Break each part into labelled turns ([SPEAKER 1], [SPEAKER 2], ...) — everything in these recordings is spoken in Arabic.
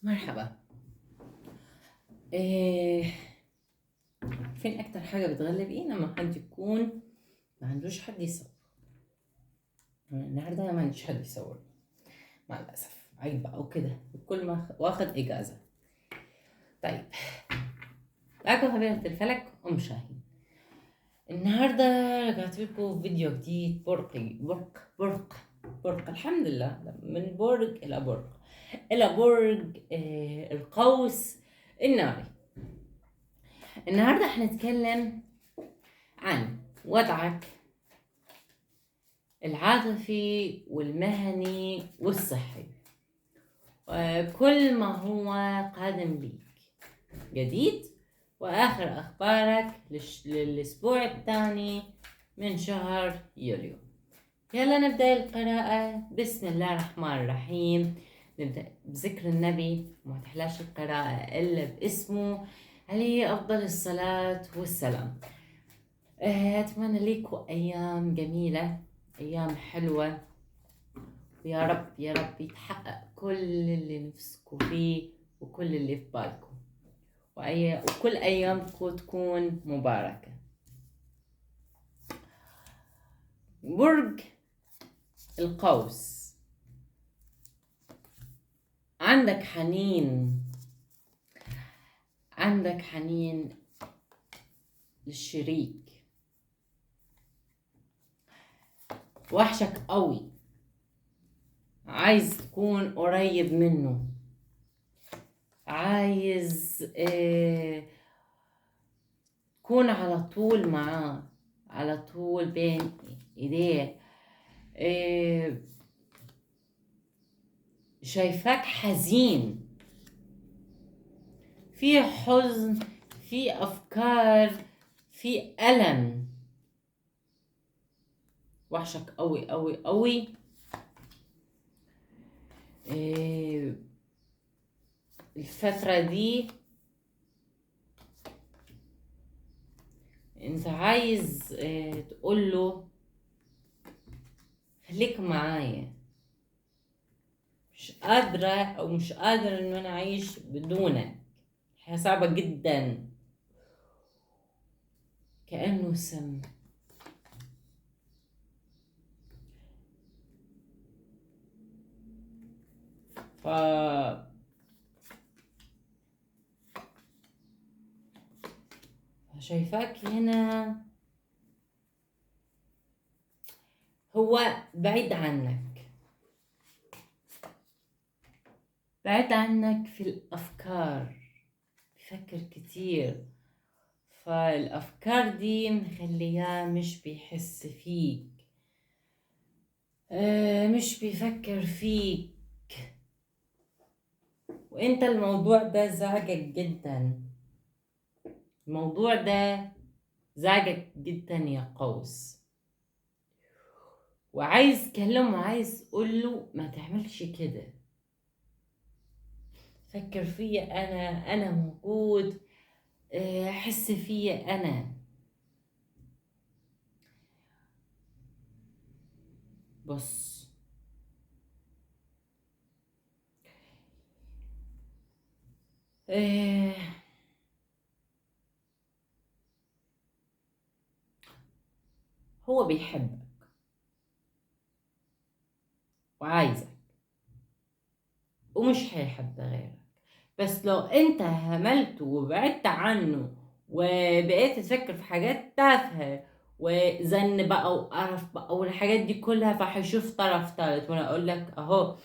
[SPEAKER 1] مرحبا. إيه فين أكتر حاجة بتغلب لما حد يكون ما عندوش حد يصور. النهاردة ما عنديش حد يصور مع الأسف، عيب بقى وكده، الكل ما واخد إجازة. طيب، معاكم حبيبة الفلك أم شاهين. النهاردة رجعت لكم فيديو جديد، برق الحمد لله، من برج إلى برج القوس الناري. النهاردة هنتكلم عن وضعك العاطفي والمهني والصحي، وكل ما هو قادم ليك جديد، وآخر أخبارك للأسبوع الثاني من شهر يوليو. يلا نبدأ القراءة. بسم الله الرحمن الرحيم. نبدأ بذكر النبي، وما تحلاش القراءة إلا باسمه عليه أفضل الصلاة والسلام. أتمنى لكم أيام جميلة، أيام حلوة، ويا رب يا رب يتحقق كل اللي نفسكم فيه وكل اللي في بالكم، وكل أيامكم تكون مباركة. برج القوس، عندك حنين للشريك، وحشك قوي، عايز تكون قريب منه، عايز تكون على طول معاه، على طول بين ايديه. شايفاك حزين، في حزن، في أفكار، في ألم، وحشك قوي قوي قوي. الفترة دي انت عايز تقوله خليك معايا، مش قادر ان انا اعيش بدونك، الحياة صعبة جدا، كأنه سم. ف شايفاك هنا هو بعيد عنك في الأفكار، بيفكر كتير، فالأفكار دي مخلياه مش بيحس فيك، مش بيفكر فيك، وانت الموضوع ده زعجك جدا يا قوس، وعايز تكلمه، عايز تقوله ما تعملش كده، فكر فيا انا موجود، حس فيا انا. بص، آه هو بيحبك وعايزك، ومش هيحب غيرك، بس لو انت هملت وبعدت عنه وبقيت تفكر في حاجات تافهة وزن بقى وقرف بقى والحاجات دي كلها، فهيشوف طرف ثالث. وانا اقول لك اهو،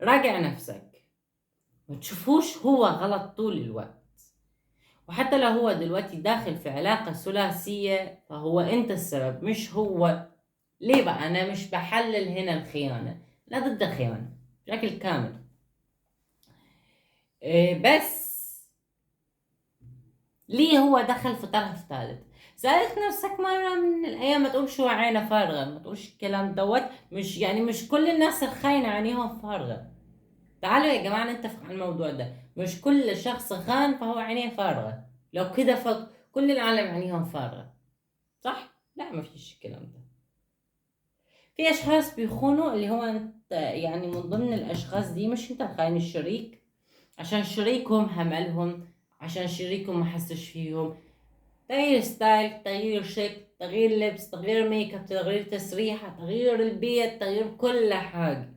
[SPEAKER 1] راجع نفسك، ما تشوفوش هو غلط طول الوقت. وحتى لو هو دلوقتي داخل في علاقة ثلاثية فهو انت السبب مش هو. ليه بقى؟ انا مش بحلل هنا الخيانة، لا، ضد الخيانة بشكل كامل. بس ليه هو دخل في طرف ثالث؟ سألت نفسك مرة من الأيام؟ ما تقولش هو عينه فارغة، ما تقولش الكلام دوت، مش كل الناس الخاينة عينيهم فارغة. تعالوا يا جماعة نتفق على الموضوع ده، مش كل شخص خان فهو عينيه فارغة. لو كده كل العالم عينيهم فارغة، صح؟ لا، ما فيش الكلام ده. في أشخاص بيخونوا، اللي هو أنت يعني من ضمن الأشخاص دي، مش أنت الخاين، الشريك عشان شريكهم هملهم، عشان شريكهم ما حسش فيهم. تغيير ستايل، تغيير شكل، تغيير لبس، تغيير ميك اب، تغيير تسريحة، تغيير البيت، تغيير كل حاجة.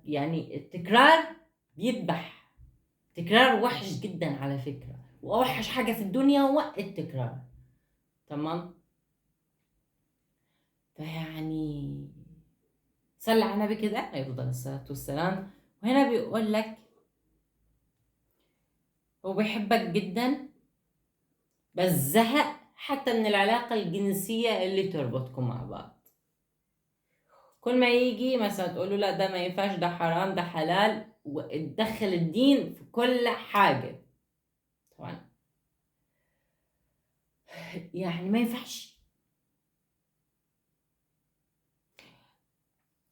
[SPEAKER 1] يعني التكرار بيذبح. تكرار وحش جدا على فكرة، وأوحش حاجة في الدنيا هو التكرار. تمام. فيعني صلى على النبي كده يفضل الصلاة والسلام. وهنا بيقول لك هو بيحبك جدا، بس زهق حتى من العلاقة الجنسية اللي تربطكم مع بعض. كل ما يجي مثلا تقول له لا ده ما ينفعش، ده حرام، ده حلال، وتدخل الدين في كل حاجة. طبعا يعني ما ينفعش.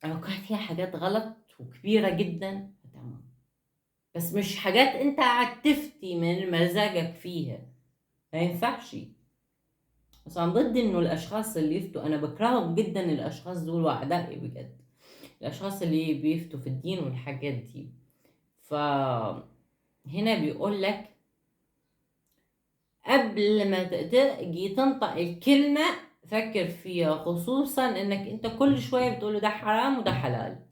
[SPEAKER 1] لو كان فيها حاجات غلط وكبيرة جدا تمام، بس مش حاجات انت قاعد تفتي من مزاجك فيها. ما ينفعش. بس أنا ضد إنه الأشخاص اللي يفتوا، أنا بكرههم جدا الأشخاص دول وأعدائي بجد، الأشخاص اللي بيفتوا في الدين والحاجات دي. فهنا بيقول لك قبل ما تجي تنطق الكلمة فكر فيها، خصوصا إنك أنت كل شوية بتقوله ده حرام وده حلال.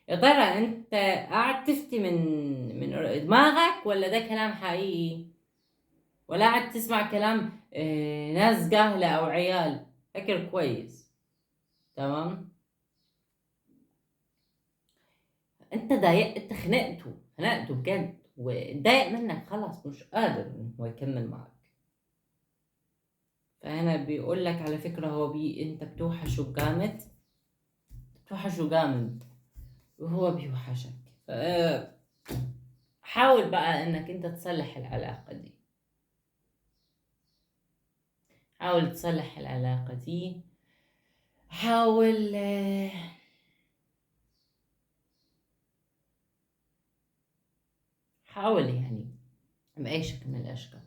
[SPEAKER 1] يا ترى أنت قاعد تفتي من دماغك، ولا ده كلام حقيقي، ولا قاعد تسمع كلام ناس جاهلة أو عيال؟ فكر كويس. تمام. انت ضايق، انت خنقته بجد، واتضايق منك خلاص مش قادر ان هو يكمل معك. فهنا بيقول لك على فكرة هو انت بتوحشه جامد، بتوحشه جامد وهو بيوحشك. حاول بقى انك انت تصلح العلاقة دي، حاول تصلح العلاقة دي. حاول حاول يعني بأي شكل من الأشكال.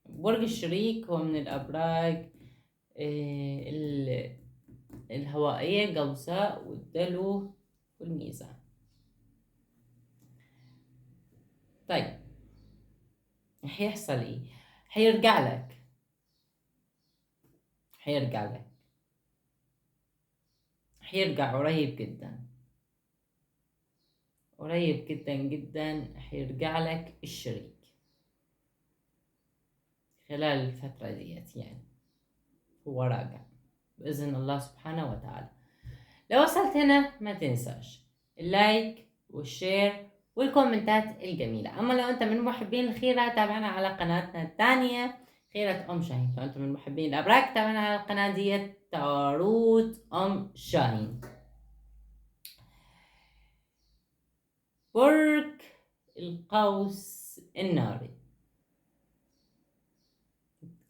[SPEAKER 1] برج الشريك هو من الأبراج الهوائية، جوزاء والدلو والميزان. طيب هيحصل ايه؟ هيرجع لك، هيرجع لك، هيرجع قريب جدا، قريب جدا جدا هيرجع لك الشريك خلال الفترة ديت. يعني هو راجع بإذن الله سبحانه وتعالى. لو وصلت هنا ما تنساش اللايك والشير والكومنتات الجميلة. أما لو أنت من محبين الخيرة تابعنا على قناتنا الثانية خيرة أم شاهين. لو أنت من محبين الأبراج تابعنا على القناة ديت تاروت أم شاهين. برج القوس الناري،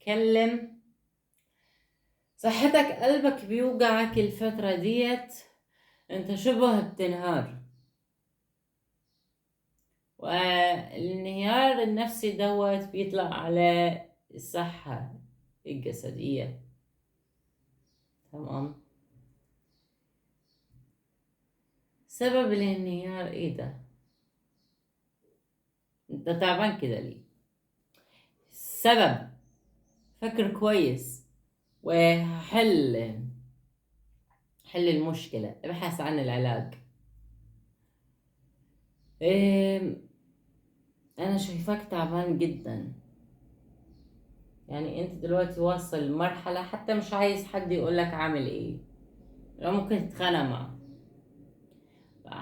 [SPEAKER 1] تكلم صحتك، قلبك بيوجعك الفترة ديت، انت شبه بتنهار، والانهيار النفسي دوت بيطلع على الصحة الجسدية. تمام. سبب الانهيار ايه ده؟ انت تعبان كده ليه؟ السبب فكر كويس وحل المشكلة، ابحث عن العلاج. انا شايفاك تعبان جدا. يعني انت دلوقتي واصل لمرحلة حتى مش عايز حد يقولك عامل ايه، لو ممكن تتخانق معه.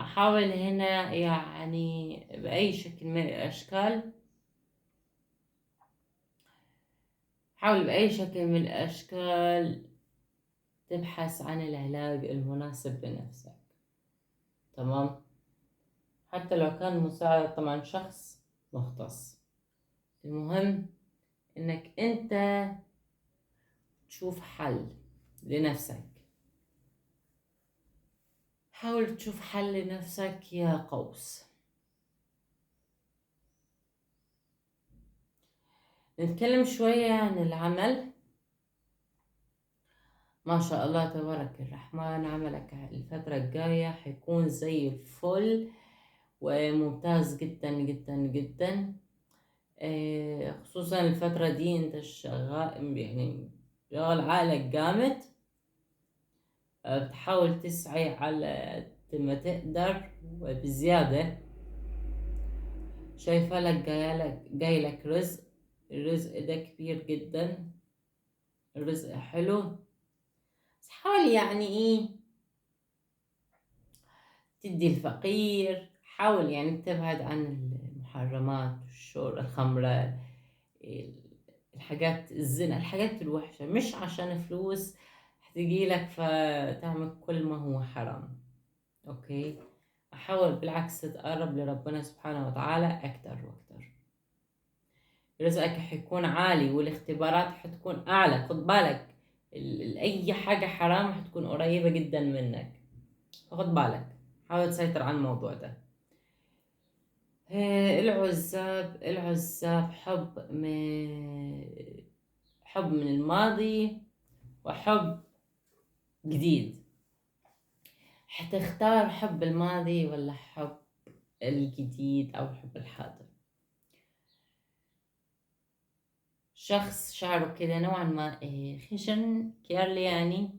[SPEAKER 1] حاول هنا يعني بأي شكل من الأشكال، حاول بأي شكل من الأشكال تبحث عن العلاج المناسب لنفسك. تمام. حتى لو كان مساعدة طبعا شخص مختص، المهم انك انت تشوف حل لنفسك. حاول تشوف حل لنفسك يا قوس. نتكلم شوية عن العمل. ما شاء الله تبارك الرحمن، عملك الفترة الجاية حيكون زي الفل، وممتاز جدا جدا جدا. خصوصا الفترة دي انت شغال، يعني شغال عقلك جامد. بتحاول تسعي على قد ما تقدر وبزيادة. شايفة لك جاي لك رزق. الرزق ده كبير جدا، الرزق حلو. بس حاول يعني ايه تدي الفقير. حاول يعني تبعد عن المحرمات، الخمرة، الحاجات الزنا، الحاجات الوحشة، مش عشان فلوس هتجيلك فتعمل كل ما هو حرام. اوكي، احاول بالعكس تقرب لربنا سبحانه وتعالى اكتر واكتر. رزقك حيكون عالي والاختبارات حتكون اعلى. خد بالك، اي حاجة حرام حتكون قريبة جدا منك، خد بالك. حاول تسيطر على الموضوع ده. العزاب حب من الماضي وحب جديد. حتختار حب الماضي ولا حب الجديد أو حب الحاضر؟ شخص شعره كده نوعا ما خشن كيرلي يعني،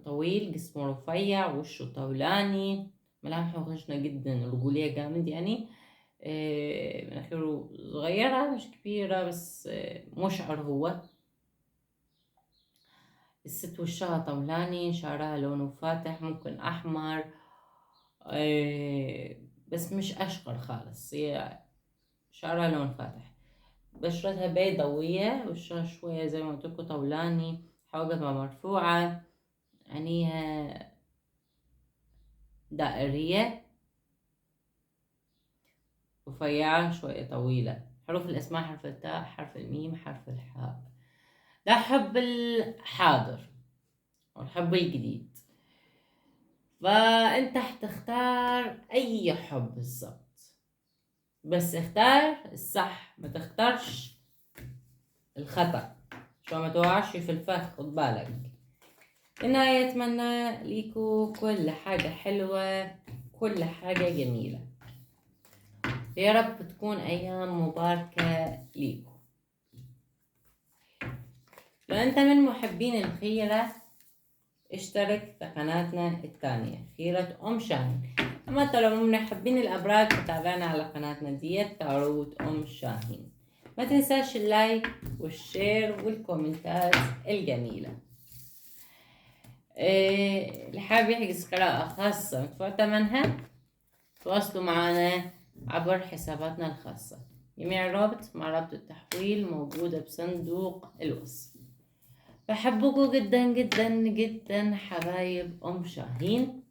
[SPEAKER 1] طويل، جسمه رفيع، وشه طولاني، ملامحه خشنة جدا، رجولية جامد يعني. مناخيره صغيرة مش كبيرة، بس مشعر هو. الست وشها طولاني، شعرها لونه فاتح، ممكن أحمر، بس مش أشقر خالص، هي شعرها لون فاتح. بشرتها بيضاوية، وشها شوية زي ما قلتلكوا طولاني، حواجبها مرفوعة، عينيها دائرية، رفيعة شوية طويلة. حروف الأسماء: حرف التاء، حرف الميم، حرف الحاء. ده حب الحاضر والحب الجديد. فأنت هتختار أي حب بالظبط، بس اختار الصح، ما تختارش الخطأ عشان ما توقعش في الفخ. خد بالك. النهاية أتمنى ليكوا كل حاجة حلوة، كل حاجة جميلة. يا رب تكون أيام مباركة ليكوا. لو أنت من محبين الخيرة، اشترك في قناتنا الثانية خيرة أم شاهين. أما أنت لو من محبين الأبراج فتابعنا على قناتنا ديت تاروت أم شاهين. ما تنساش اللايك والشير والكومنتات الجميلة. اللي حابب يحجز قراءة خاصة مدفوع ثمنها، تواصلوا معنا عبر حساباتنا الخاصة. جميع الرابط مع رابط التحويل موجودة بصندوق الوصف. بحبكم جدا جدا جدا حبايب أم شاهين،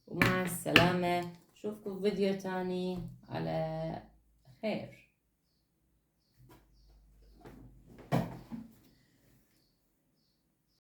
[SPEAKER 1] ومع السلامة. أشوفكم في فيديو تاني على خير.